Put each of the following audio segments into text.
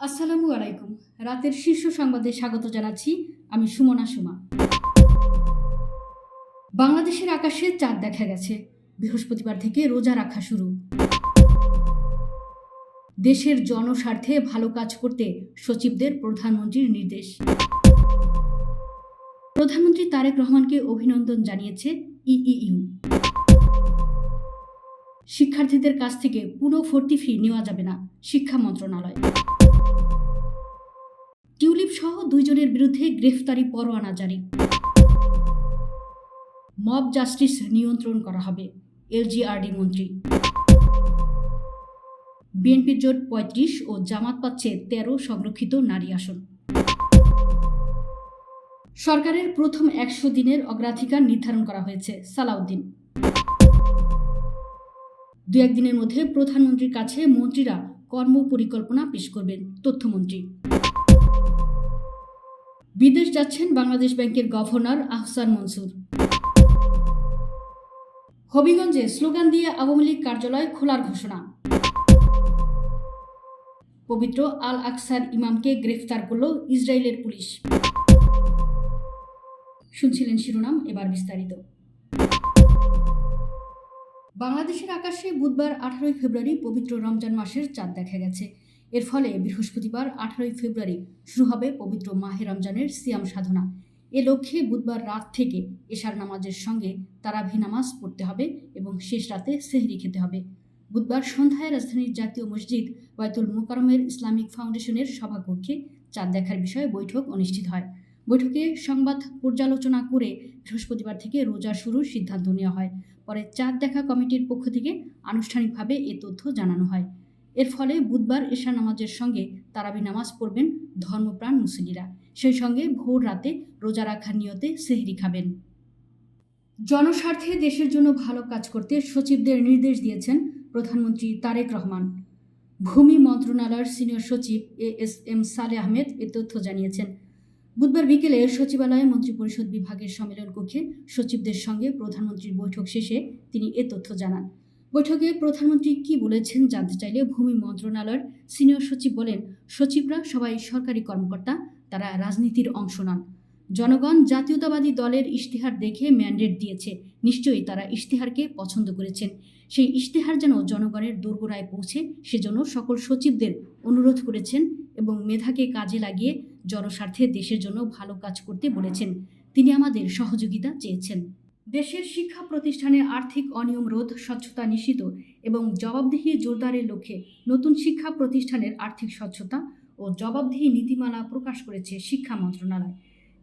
আসসালামু আলাইকুম। রাতের শীর্ষ সংবাদে স্বাগত জানাচ্ছি। আমি সুমনা সুমা। বাংলাদেশের আকাশে চাঁদ দেখা গেছে। বৃহস্পতিবার থেকে রোজা রাখা শুরু। দেশের জনস্বার্থে ভালো কাজ করতে সচিবদের প্রধানমন্ত্রীর নির্দেশ। প্রধানমন্ত্রী তারেক রহমানকে অভিনন্দন জানিয়েছে ইইউ। শিক্ষার্থীদের কাছ থেকে পুরো ভর্তি ফি নেওয়া যাবে না, শিক্ষা মন্ত্রণালয়। টিউলিপ সহ 2 জনের বিরুদ্ধে গ্রেফতারি পরোয়ানা জারি। মব জাস্টিস নিয়ন্ত্রণ করা হবে, এলজিআরডি মন্ত্রী। বিএনপির জোট 35 ও জামাত পাচ্ছে 13 সংরক্ষিত নারী আসন। সরকারের প্রথম 100 দিনের অগ্রাধিকার নির্ধারণ করা হয়েছে, সালাউদ্দিন। 2-1 দিনের মধ্যে প্রধানমন্ত্রীর কাছে মন্ত্রীরা কর্মপরিকল্পনা পেশ করবেন, তথ্যমন্ত্রী। বিদেশ যাচ্ছেন বাংলাদেশ ব্যাংকের গভর্নর আহসান মনসুর। হবিগঞ্জে স্লোগান দিয়ে আওয়ামী লীগ কার্যালয় খোলার ঘোষণা। পবিত্র আল আকসার ইমামকে গ্রেফতার করল ইসরায়েলের পুলিশ। শুনছিলেন শিরোনাম, এবার বিস্তারিত। বাংলাদেশের আকাশে বুধবার 18 ফেব্রুয়ারি পবিত্র রমজান মাসের চাঁদ দেখা গেছে। এর ফলে বৃহস্পতিবার 18 ফেব্রুয়ারি শুরু হবে পবিত্র মাহে রমজানের সিয়াম সাধনা। এ লক্ষ্যে বুধবার রাত থেকে এশার নামাজের সঙ্গে তারাবি নামাজ পড়তে হবে এবং শেষ রাতে সেহরি খেতে হবে। বুধবার সন্ধ্যায় রাজধানীর জাতীয় মসজিদ বায়তুল মুকাররমের ইসলামিক ফাউন্ডেশনের সভাকক্ষে চাঁদ দেখার বিষয়ে বৈঠক অনুষ্ঠিত হয়। বৈঠকে সংবাদ পর্যালোচনা করে বৃহস্পতিবার থেকে রোজা শুরুর সিদ্ধান্ত নেওয়া হয়। পরে চাঁদ দেখা কমিটির পক্ষ থেকে আনুষ্ঠানিকভাবে এ তথ্য জানানো হয়। এর ফলে বুধবার এশা নামাজের সঙ্গে তারাবি নামাজ পড়বেন ধর্মপ্রাণ মুসল্লিরা। সেই সঙ্গে ভোর রাতে রোজা রাখার নিয়তে সেহরি খাবেন। জনস্বার্থে দেশের জন্য ভালো কাজ করতে সচিবদের নির্দেশ দিয়েছেন প্রধানমন্ত্রী তারেক রহমান। ভূমি মন্ত্রণালয়ের সিনিয়র সচিব এএসএম সালেহ আহমেদ এ তথ্য জানিয়েছেন। বুধবার বিকেলে সচিবালয়ে মন্ত্রিপরিষদ বিভাগের সম্মেলন কক্ষে সচিবদের সঙ্গে প্রধানমন্ত্রীর বৈঠক শেষে তিনি এ তথ্য জানান। বৈঠকে প্রধানমন্ত্রী কি বলেছেন জানতে চাইলে ভূমি মন্ত্রণালয়ের সিনিয়র সচিব বলেন, সচিবরা সবাই সরকারি কর্মকর্তা, তারা রাজনীতির অংশ নন। জনগণ জাতীয়তাবাদী দলের ইশতেহার দেখে ম্যান্ডেট দিয়েছে, নিশ্চয়ই তারা ইশতেহারকে পছন্দ করেছেন। সেই ইশতেহার যেন জনগণের দোরগোড়ায় পৌঁছে সেজন্য সকল সচিবদের অনুরোধ করেছেন এবং মেধাকে কাজে লাগিয়ে জনস্বার্থে দেশের জন্য ভালো কাজ করতে বলেছেন। তিনি আমাদের সহযোগিতা চেয়েছেন। দেশের শিক্ষা প্রতিষ্ঠানে আর্থিক অনিয়ম রোধ, স্বচ্ছতা নিশ্চিত এবং জবাবদিহি জোরদারের লক্ষ্যে নতুন শিক্ষা প্রতিষ্ঠানের আর্থিক স্বচ্ছতা ও জবাবদিহি নীতিমালা প্রকাশ করেছে শিক্ষা মন্ত্রণালয়।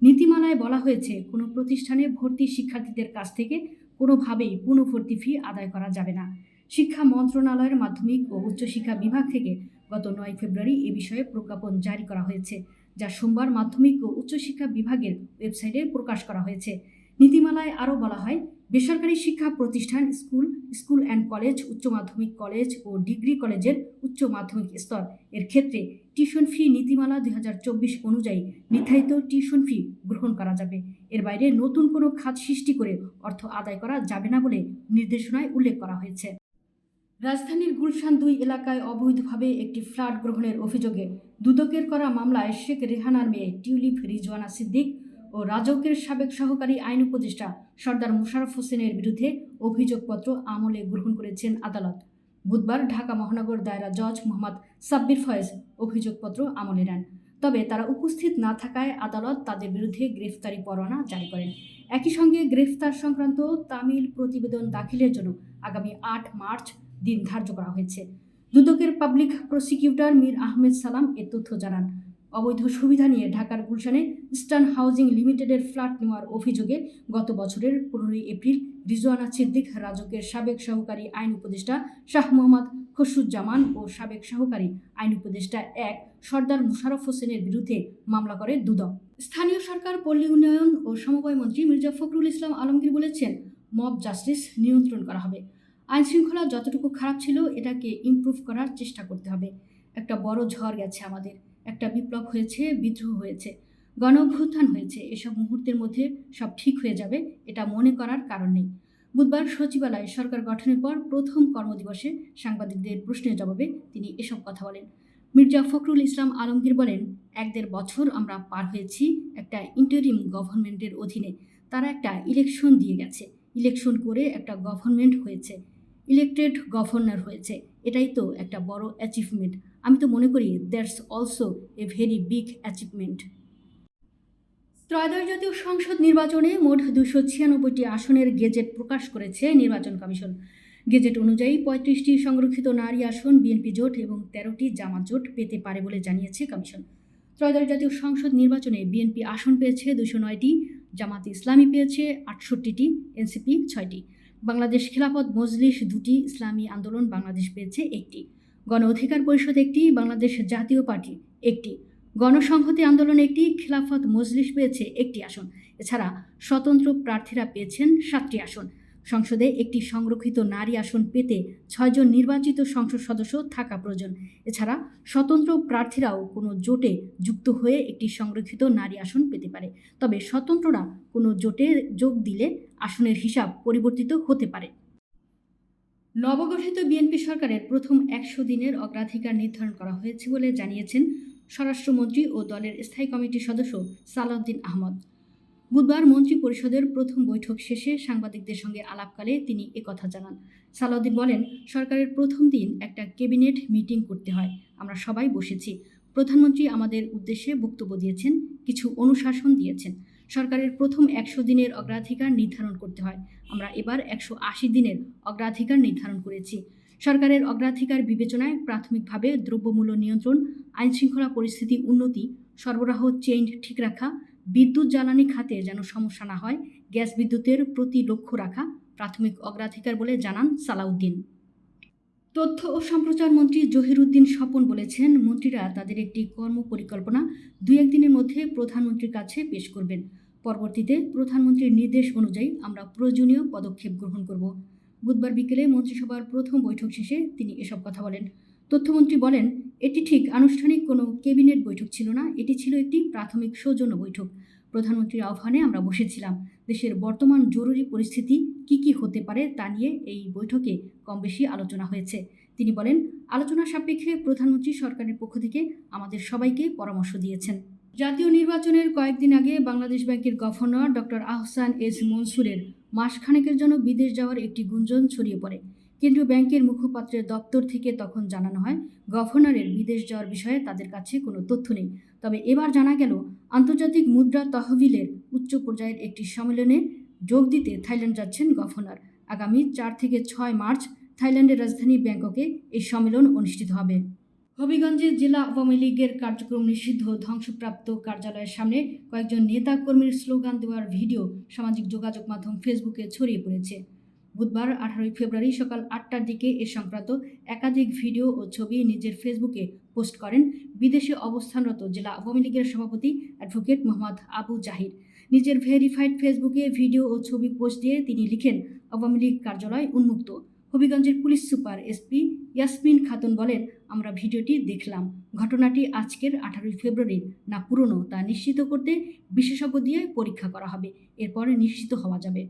নীতিমালায় বলা হয়েছে, কোনো প্রতিষ্ঠানে ভর্তি শিক্ষার্থীদের কাছ থেকে কোনোভাবেই পুনঃভর্তি ফি আদায় করা যাবে না। শিক্ষা মন্ত্রণালয়ের মাধ্যমিক ও উচ্চশিক্ষা বিভাগ থেকে গত 9 ফেব্রুয়ারি এ বিষয়ে প্রজ্ঞাপন জারি করা হয়েছে, যা সোমবার মাধ্যমিক ও উচ্চশিক্ষা বিভাগের ওয়েবসাইটে প্রকাশ করা হয়েছে। নীতিমালায় আরও বলা হয়, বেসরকারি শিক্ষা প্রতিষ্ঠান, স্কুল অ্যান্ড কলেজ, উচ্চ মাধ্যমিক কলেজ ও ডিগ্রি কলেজের উচ্চ মাধ্যমিক স্তর এর ক্ষেত্রে টিউশন ফি নীতিমালা 2024 অনুযায়ী নির্ধারিত টিউশন ফি গ্রহণ করা যাবে। এর বাইরে নতুন কোনো খাত সৃষ্টি করে অর্থ আদায় করা যাবে না বলে নির্দেশনায় উল্লেখ করা হয়েছে। রাজধানীর গুলশান 2 এলাকায় অবৈধভাবে একটি ফ্ল্যাট গ্রহণের অভিযোগে দুদকের করা মামলায় শেখ রেহানার মেয়ে টিউলিপ রিজওয়ানা সিদ্দিক ও রাজউকের সাবেক সহকারী আইন উপদেষ্টা সর্দার মোশাররফ হোসেনের বিরুদ্ধে অভিযোগপত্র আমলে গ্রহণ করেছেন আদালত। বুধবার ঢাকা মহানগর দায়রা জজ মোহাম্মদ সাব্বির ফয়েজ অভিযোগপত্র আমলে নেন। তবে তারা উপস্থিত না থাকায় আদালত তাদের বিরুদ্ধে গ্রেফতারি পরোয়ানা জারি করেন। একই সঙ্গে গ্রেফতার সংক্রান্ত তামিল প্রতিবেদন দাখিলের জন্য আগামী 8 মার্চ দিন ধার্য করা হয়েছে। দুদকের পাবলিক প্রসিকিউটর মীর আহমেদ সালাম এ তথ্য জানান। অবৈধ সুবিধা নিয়ে ঢাকার গুলশানে ইস্টার্ন হাউজিং লিমিটেডের ফ্ল্যাট নেওয়ার অভিযোগে গত বছরের 15 এপ্রিল রিজওয়ানা সিদ্দিক, রাজউকের সাবেক সহকারী আইন উপদেষ্টা শাহ মোহাম্মদ খসরুজ্জামান ও সাবেক সহকারী আইন উপদেষ্টা 1 সর্দার মোশাররফ হোসেনের বিরুদ্ধে মামলা করে দুদক। স্থানীয় সরকার, পল্লী উন্নয়ন ও সমবায় মন্ত্রী মির্জা ফখরুল ইসলাম আলমগীর বলেছেন, মব জাস্টিস নিয়ন্ত্রণ করা হবে। আইন শৃঙ্খলা যতটুকু খারাপ ছিল এটাকে ইমপ্রুভ করার চেষ্টা করতে হবে। একটা বড় ঝড় গেছে আমাদের, একটা বিপ্লব হয়েছে, বিদ্রোহ হয়েছে, গণ অভ্যুত্থান হয়েছে। এসব মুহূর্তের মধ্যে সব ঠিক হয়ে যাবে, এটা মনে করার কারণ নেই। বুধবার সচিবালয়ে সরকার গঠনের পর প্রথম কর্মদিবসে সাংবাদিকদের প্রশ্নের জবাবে তিনি এসব কথা বলেন। মির্জা ফখরুল ইসলাম আলমগীর বলেন, 1-1.5 বছর আমরা পার হয়েছি একটা ইন্টারিম গভর্নমেন্টের অধীনে। তারা একটা ইলেকশন দিয়ে গেছে, ইলেকশন করে একটা গভর্নমেন্ট হয়েছে, ইলেক্টেড গভর্নর হয়েছে। এটাই তো একটা বড় অ্যাচিভমেন্ট। আমি তো মনে করি that's also a very big achievement. ত্রয়োদশ জাতীয় সংসদ নির্বাচনে মোট 296টি আসনের গেজেট প্রকাশ করেছে নির্বাচন কমিশন। গেজেট অনুযায়ী 35টি সংরক্ষিত নারী আসন বিএনপি জোট এবং 13টি জামাত জোট পেতে পারে বলে জানিয়েছে কমিশন। ত্রয়োদশ জাতীয় সংসদ নির্বাচনে বিএনপি আসন পেয়েছে 209টি, জামাতে ইসলামী পেয়েছে 68টি, এনসিপি 6টি, বাংলাদেশ খেলাফত মজলিস 2টি, ইসলামী আন্দোলন বাংলাদেশ পেয়েছে 1টি, গণ অধিকার পরিষদ 1টি, বাংলাদেশ জাতীয় পার্টি 1টি, গণসংহতি আন্দোলন 1টি, খেলাফত মজলিস পেয়েছে 1টি আসন। এছাড়া স্বতন্ত্র প্রার্থীরা পেয়েছেন 7টি আসন। সংসদে একটি সংরক্ষিত নারী আসন পেতে 6 জন নির্বাচিত সংসদ সদস্য থাকা প্রয়োজন। এছাড়া স্বতন্ত্র প্রার্থীরাও কোনো জোটে যুক্ত হয়ে একটি সংরক্ষিত নারী আসন পেতে পারে। তবে স্বতন্ত্ররা কোনো জোটে যোগ দিলে আসনের হিসাব পরিবর্তিত হতে পারে। নবগঠিত বিএনপি সরকারের প্রথম 100 দিনের অগ্রাধিকার নির্ধারণ করা হয়েছে বলে জানিয়েছেন স্বরাষ্ট্রমন্ত্রী ও দলের স্থায়ী কমিটির সদস্য সালাউদ্দিন আহমদ। বুধবার মন্ত্রী পরিষদের প্রথম বৈঠক শেষে সাংবাদিকদের সঙ্গে আলাপকালে তিনি একথা জানান। সালাউদ্দিন বলেন, সরকারের প্রথম দিন একটা ক্যাবিনেট মিটিং করতে হয়। আমরা সবাই বসেছি। প্রধানমন্ত্রী আমাদের উদ্দেশ্যে বক্তব্য দিয়েছেন, কিছু অনুশাসন দিয়েছেন। সরকারের প্রথম 100 দিনের অগ্রাধিকার নির্ধারণ করতে হয়। আমরা এবার 180 দিনের অগ্রাধিকার নির্ধারণ করেছি। সরকারের অগ্রাধিকার বিবেচনায় প্রাথমিকভাবে দ্রব্যমূল্য নিয়ন্ত্রণ, আইনশৃঙ্খলা পরিস্থিতি উন্নতি, সরবরাহ চেইন ঠিক রাখা, বিদ্যুৎ জ্বালানি খাতে যেন সমস্যা না হয়, গ্যাস বিদ্যুতের প্রতি লক্ষ্য রাখা প্রাথমিক অগ্রাধিকার বলে জানান সালাউদ্দিন। তথ্য ও সম্প্রচার মন্ত্রী জহিরুদ্দিন স্বপন বলেছেন, মন্ত্রীরা তাদের একটি কর্মপরিকল্পনা 2-1 দিনের মধ্যে প্রধানমন্ত্রীর কাছে পেশ করবেন। পরবর্তীতে প্রধানমন্ত্রীর নির্দেশ অনুযায়ী আমরা প্রয়োজনীয় পদক্ষেপ গ্রহণ করব। বুধবার বিকেলে মন্ত্রিসভার প্রথম বৈঠক শেষে তিনি এসব কথা বলেন। তথ্যমন্ত্রী বলেন, এটি ঠিক আনুষ্ঠানিক কোনো ক্যাবিনেট বৈঠক ছিল না, এটি ছিল একটি প্রাথমিক সৌজন্য বৈঠক। প্রধানমন্ত্রীর আহ্বানে আমরা বসেছিলাম। দেশের বর্তমান জরুরি পরিস্থিতি কি হতে পারে তা নিয়ে এই বৈঠকে কম বেশি আলোচনা হয়েছে। তিনি বলেন, আলোচনা সাপেক্ষে প্রধানমন্ত্রী সরকারের পক্ষ থেকে আমাদের সবাইকে পরামর্শ দিয়েছেন। জাতীয় নির্বাচনের কয়েকদিন আগে বাংলাদেশ ব্যাংকের গভর্নর ডক্টর আহসান এস মনসুরের মাসখানেকের জন্য বিদেশ যাওয়ার একটি গুঞ্জন ছড়িয়ে পড়ে। কেন্দ্রীয় ব্যাংকের মুখপাত্রের দপ্তর থেকে তখন জানানো হয়, গভর্নরের বিদেশ যাওয়ার বিষয়ে তাদের কাছে কোনো তথ্য নেই। তবে এবার জানা গেল, আন্তর্জাতিক মুদ্রা তহবিলের উচ্চ পর্যায়ের একটি সম্মেলনে যোগ দিতে থাইল্যান্ড যাচ্ছেন গভর্নর। আগামী 4 থেকে 6 মার্চ থাইল্যান্ডের রাজধানী ব্যাংককে এই সম্মেলন অনুষ্ঠিত হবে। হবিগঞ্জে জেলা আওয়ামী লীগের কার্যক্রম নিষিদ্ধ ধ্বংসপ্রাপ্ত কার্যালয়ের সামনে কয়েকজন নেতাকর্মীর স্লোগান দেওয়ার ভিডিও সামাজিক যোগাযোগ মাধ্যম ফেসবুকে ছড়িয়ে পড়েছে। বুধবার 18 ফেব্রুয়ারি সকাল 8টার দিকে এ সংক্রান্ত একাধিক ভিডিও ও ছবি নিজের ফেসবুকে পোস্ট করেন বিদেশে অবস্থানরত জেলা আওয়ামী লীগের সভাপতি অ্যাডভোকেট মোহাম্মদ আবু জাহির। নিজের ভেরিফাইড ফেসবুকে ভিডিও ও ছবি পোস্ট দিয়ে তিনি লিখেন, আওয়ামী লীগ কার্যালয় উন্মুক্ত। হবিগঞ্জের police super SP Yasmin Khatun বলেন, আমরা ভিডিওটি দেখলাম। ঘটনাটি আজকের 18 ফেব্রুয়ারি না পুরনো তা নিশ্চিত করতে বিশেষজ্ঞ দিয়ে পরীক্ষা করা হবে, এরপরে নিশ্চিত হওয়া যাবে।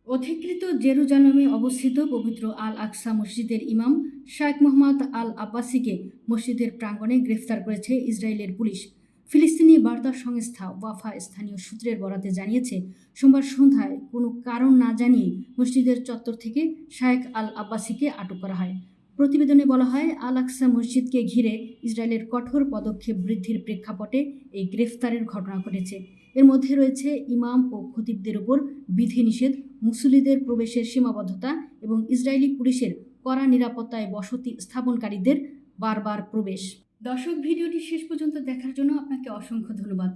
অধিকৃত জেরুজালেমে অবস্থিত পবিত্র আল আকসা মসজিদের ইমাম শাইখ মোহাম্মদ আল আব্বাসিকে মসজিদের প্রাঙ্গণে গ্রেফতার করেছে ইসরায়েলের পুলিশ। ফিলিস্তিনি বার্তা সংস্থা ওয়াফা স্থানীয় সূত্রের বরাতে জানিয়েছে, সোমবার সন্ধ্যায় কোনো কারণ না জানিয়ে মসজিদের চত্বর থেকে শাইখ আল আব্বাসিকে আটক করা হয়। প্রতিবেদনে বলা হয়, আল আকসা মসজিদকে ঘিরে ইসরায়েলের কঠোর পদক্ষেপ বৃদ্ধির প্রেক্ষাপটে এই গ্রেফতারের ঘটনা ঘটেছে। এর মধ্যে রয়েছে ইমাম ও খতিবদের উপর বিধিনিষেধ, মুসল্লিদের প্রবেশের সীমাবদ্ধতা এবং ইসরায়েলি পুলিশের কড়া নিরাপত্তায় বসতি স্থাপনকারীদের বারবার প্রবেশ। দর্শক, ভিডিওটি শেষ পর্যন্ত দেখার জন্য আপনাকে অসংখ্য ধন্যবাদ।